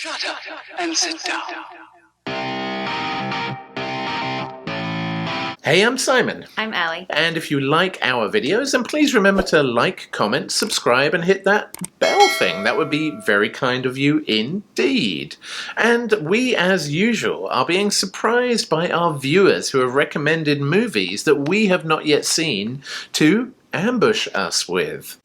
Shut up and sit down. Hey, I'm Simon. I'm Ellie. And if you like our videos, then please remember to like, comment, subscribe, and hit that bell thing. That would be very kind of you indeed. And we, as usual, are being surprised by our viewers who have recommended movies that we have not yet seen to ambush us with.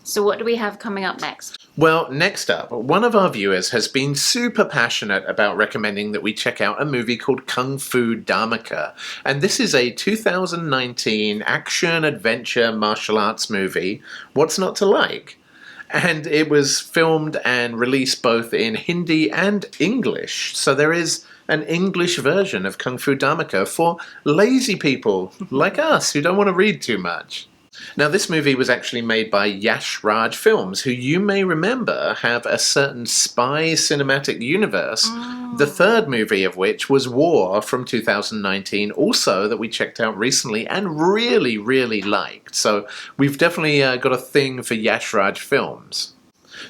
So what do we have coming up next? Well, next up, one of our viewers has been super passionate about recommending that we check out a movie called Fu Dhamaka. And this is a 2019 action-adventure martial arts movie. What's not to like? And it was filmed and released both in Hindi and English. So there is an English version of Fu Dhamaka for lazy people like us who don't want to read too much. Now, this movie was actually made by Yash Raj Films, who you may remember have a certain spy cinematic universe, the third movie of which was War from 2019, also that we checked out recently and really, really liked. So we've definitely got a thing for Yash Raj Films.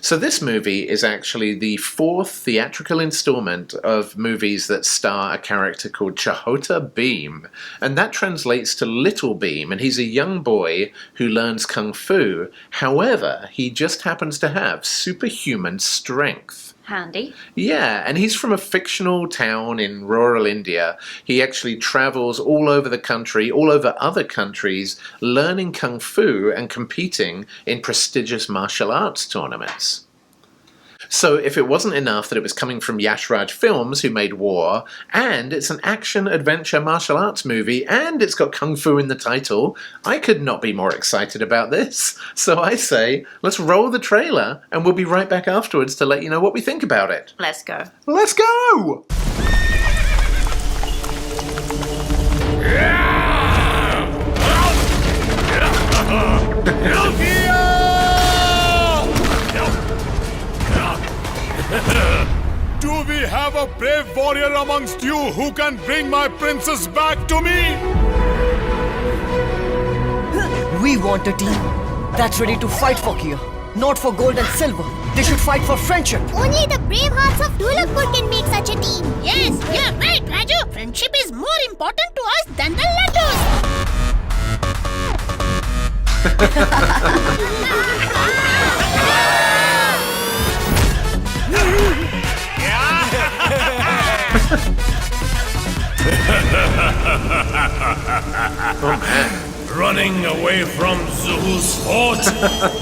So this movie is actually the fourth theatrical installment of movies that star a character called Chhota Bheem, and that translates to Little Beam, and he's a young boy who learns Kung Fu. However, he just happens to have superhuman strength. Handy. Yeah, and he's from a fictional town in rural India. He actually travels all over the country, all over other countries, learning Kung Fu and competing in prestigious martial arts tournaments. So if it wasn't enough that it was coming from Yash Raj Films, who made War, and it's an action-adventure martial arts movie, and it's got Kung Fu in the title, I could not be more excited about this. So I say, let's roll the trailer, and we'll be right back afterwards to let you know what we think about it. Let's go. Let's go! Do we have a brave warrior amongst you who can bring my princess back to me? We want a team that's ready to fight for Kia, not for gold and silver. They should fight for friendship. Only the brave hearts of Dholakpur can make such a team. Yes, you're right, Raju. Friendship is more important to us than the Running away from Zuhu's fort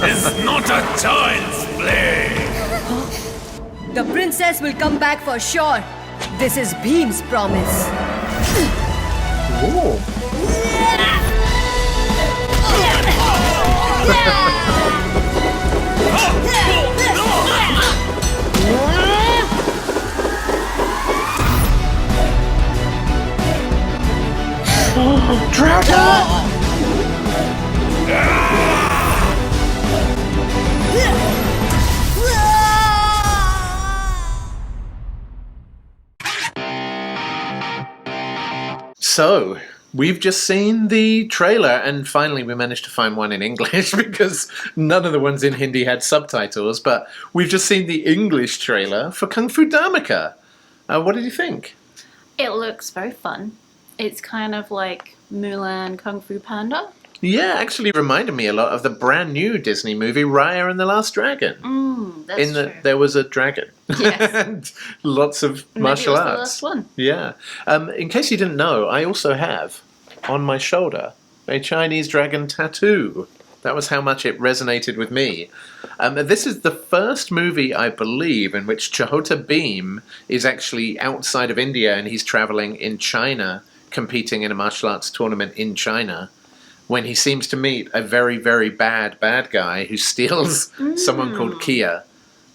is not a child's play. The princess will come back for sure. This is Bheem's promise. Ooh. Dragon! So, we've just seen the trailer, and finally we managed to find one in English because none of the ones in Hindi had subtitles, but we've just seen the English trailer for Fu Dhamaka. What did you think? It looks very fun. It's kind of like Mulan Kung Fu Panda. Yeah, actually reminded me a lot of the brand new Disney movie Raya and the Last Dragon. That's true. There was a dragon. Yes. And lots of martial Maybe it was arts. the last one. Yeah. In case you didn't know, I also have on my shoulder a Chinese dragon tattoo. That was how much it resonated with me. This is the first movie, I believe, in which Chhota Bheem is actually outside of India and he's traveling in China, competing in a martial arts tournament in China, when he seems to meet a very, very bad guy who steals someone called Kia.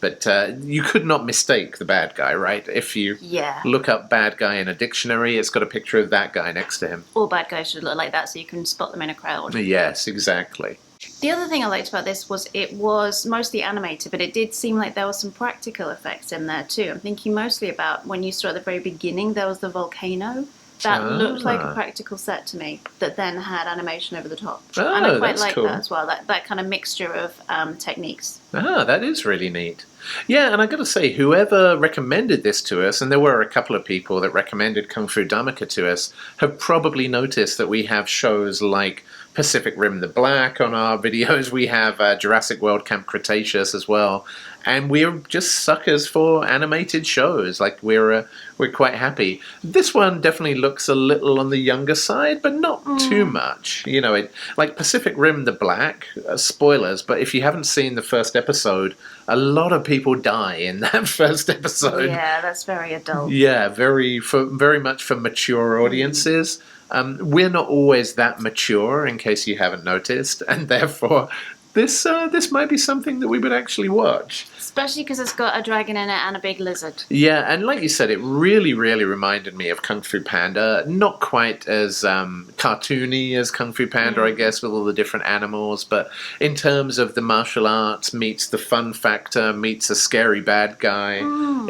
But you could not mistake the bad guy, right? If you look up bad guy in a dictionary, it's got a picture of that guy next to him. All bad guys should look like that so you can spot them in a crowd. Yes, exactly. The other thing I liked about this was it was mostly animated, but it did seem like there were some practical effects in there too. I'm thinking mostly about when you saw at the very beginning, there was the volcano that looked like a practical set to me that then had animation over the top. Oh, and I quite that's like cool. that as well, that kind of mixture of techniques. Ah, that is really neat. Yeah, and I got to say, whoever recommended this to us, and there were a couple of people that recommended Kung Fu Dhamaka to us, have probably noticed that we have shows like Pacific Rim the Black on our videos. We have Jurassic World Camp Cretaceous as well. And we're just suckers for animated shows. Like, we're quite happy. This one definitely looks a little on the younger side, but not too much. You know, like Pacific Rim the Black, spoilers, but if you haven't seen the first episode, a lot of people die in that first episode. Yeah, that's very adult. Yeah, very much for mature audiences. We're not always that mature, in case you haven't noticed, and therefore this might be something that we would actually watch. Especially because it's got a dragon in it and a big lizard. Yeah, and like you said, it really, really reminded me of Kung Fu Panda. Not quite as cartoony as Kung Fu Panda, I guess, with all the different animals, but in terms of the martial arts meets the fun factor, meets a scary bad guy,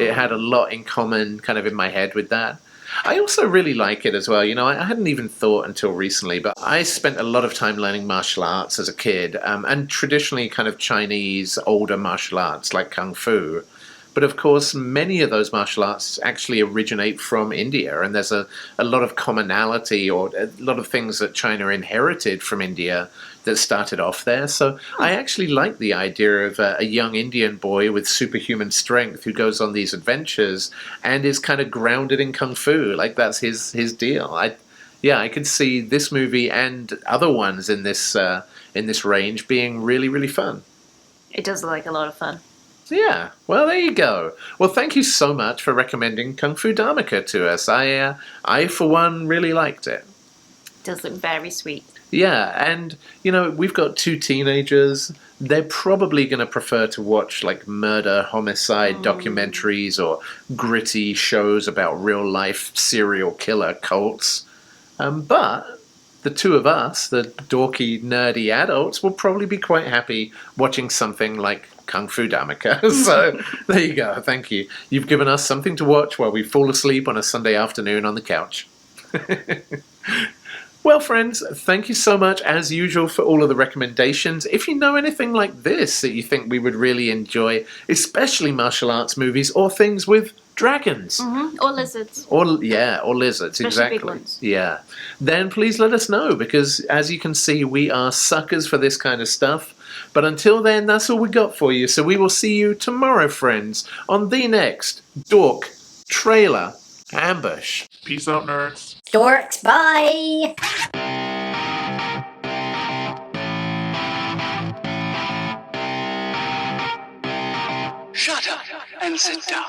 it had a lot in common kind of in my head with that. I also really like it as well. You know, I hadn't even thought until recently, but I spent a lot of time learning martial arts as a kid, and traditionally kind of Chinese older martial arts like Kung Fu. But of course, many of those martial arts actually originate from India, and there's a lot of commonality or a lot of things that China inherited from India that started off there. So I actually like the idea of a young Indian boy with superhuman strength who goes on these adventures and is kind of grounded in Kung Fu. Like, that's his deal. I could see this movie and other ones in this range being really, really fun. It does look like a lot of fun. Yeah, well, there you go. Well, thank you so much for recommending Kung Fu Dhamaka to us. I for one, really liked it. It does look very sweet. Yeah, and, you know, we've got two teenagers. They're probably going to prefer to watch, like, murder, homicide documentaries or gritty shows about real-life serial killer cults. But the two of us, the dorky, nerdy adults, will probably be quite happy watching something like Kung Fu Dhamaka. So, there you go. Thank you. You've given us something to watch while we fall asleep on a Sunday afternoon on the couch. Well, friends, thank you so much, as usual, for all of the recommendations. If you know anything like this that you think we would really enjoy, especially martial arts movies or things with dragons. Or lizards. Or lizards, Especially exactly. big ones. Yeah. Then please let us know, because as you can see, we are suckers for this kind of stuff. But until then, that's all we got for you. So we will see you tomorrow, friends, on the next Dork Trailer Ambush. Peace out, nerds. Dorks, bye! Shut up and sit down.